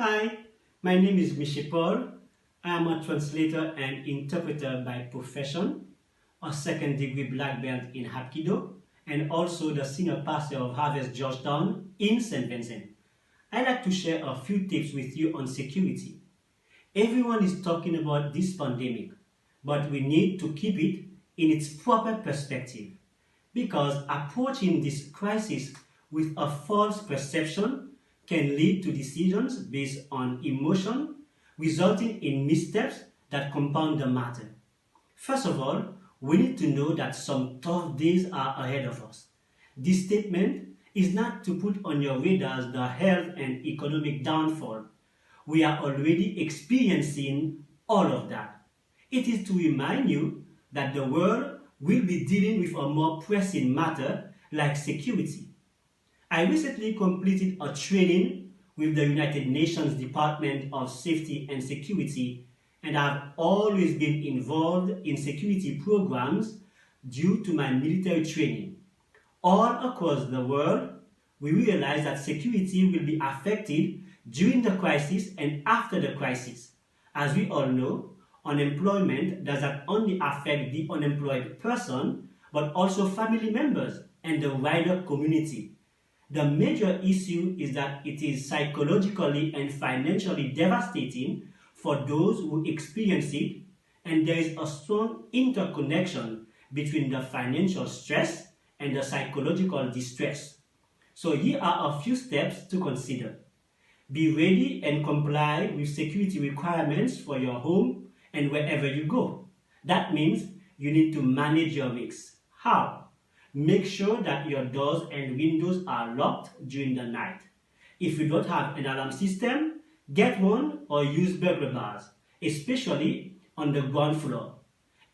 Hi, my name is Michel Paul. I am a translator and interpreter by profession, a second degree black belt in Hapkido, and also the senior pastor of Harvest Georgetown in St. Vincent. I'd like to share a few tips with you on security. Everyone is talking about this pandemic, but we need to keep it in its proper perspective because approaching this crisis with a false perception can lead to decisions based on emotion, resulting in missteps that compound the matter. First of all, we need to know that some tough days are ahead of us. This statement is not to put on your radars the health and economic downfall. We are already experiencing all of that. It is to remind you that the world will be dealing with a more pressing matter like security. I recently completed a training with the United Nations Department of Safety and Security, and I've always been involved in security programs due to my military training. All across the world, we realize that security will be affected during the crisis and after the crisis. As we all know, unemployment does not only affect the unemployed person, but also family members and the wider community. The major issue is that it is psychologically and financially devastating for those who experience it, and there is a strong interconnection between the financial stress and the psychological distress. So here are a few steps to consider. Be ready and comply with security requirements for your home and wherever you go. That means you need to manage your risks. How? Make sure that your doors and windows are locked during the night. If you don't have an alarm system, get one or use burglar bars, especially on the ground floor.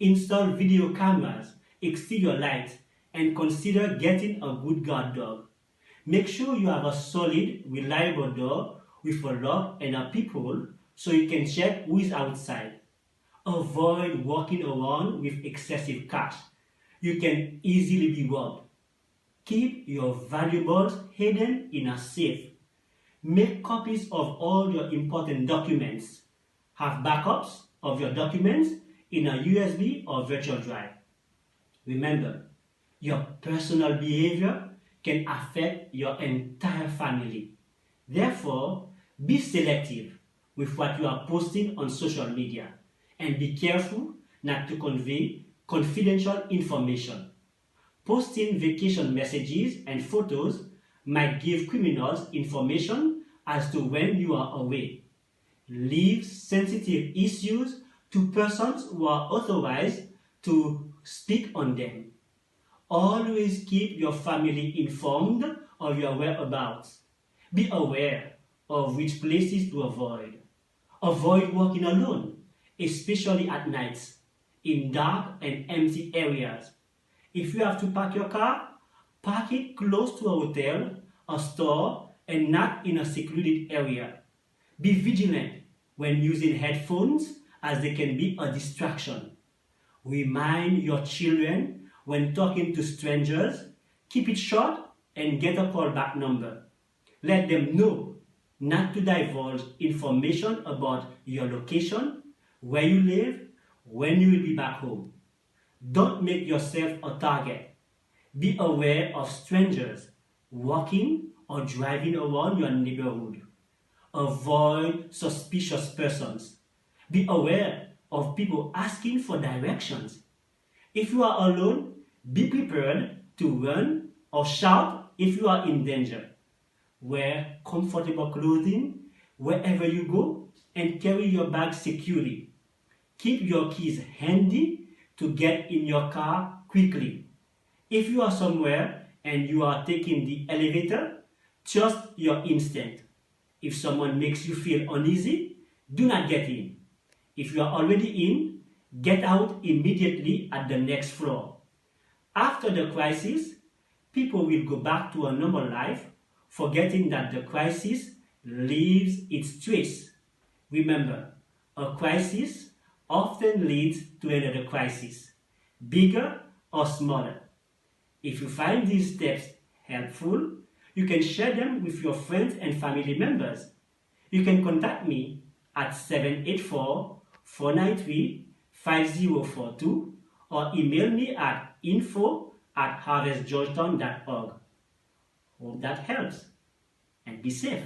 Install video cameras, exterior lights, and consider getting a good guard dog. Make sure you have a solid, reliable door with a lock and a peephole so you can check who is outside. Avoid walking around with excessive cash. You can easily be robbed. Keep your valuables hidden in a safe. Make copies of all your important documents. Have backups of your documents in a USB or virtual drive. Remember, your personal behavior can affect your entire family. Therefore, be selective with what you are posting on social media and be careful not to convey confidential information. Posting vacation messages and photos might give criminals information as to when you are away. Leave sensitive issues to persons who are authorized to speak on them. Always keep your family informed of your whereabouts. Be aware of which places to avoid. Avoid walking alone, especially at nights, in dark and empty areas. If you have to park your car, park it close to a hotel, a store, and not in a secluded area. Be vigilant when using headphones as they can be a distraction. Remind your children when talking to strangers, keep it short and get a callback number. Let them know not to divulge information about your location, where you live, when you will be back home. Don't make yourself a target. Be aware of strangers walking or driving around your neighborhood. Avoid suspicious persons. Be aware of people asking for directions. If you are alone, be prepared to run or shout if you are in danger. Wear comfortable clothing wherever you go and carry your bag securely. Keep your keys handy to get in your car quickly. If you are somewhere and you are taking the elevator, trust your instinct. If someone makes you feel uneasy, do not get in. If you are already in, get out immediately at the next floor. After the crisis, people will go back to a normal life, forgetting that the crisis leaves its trace. Remember, a crisis often leads to another crisis, bigger or smaller. If you find these steps helpful, you can share them with your friends and family members. You can contact me at 784-493-5042 or email me at info@harvestgeorgetown.org. Hope that helps, and be safe.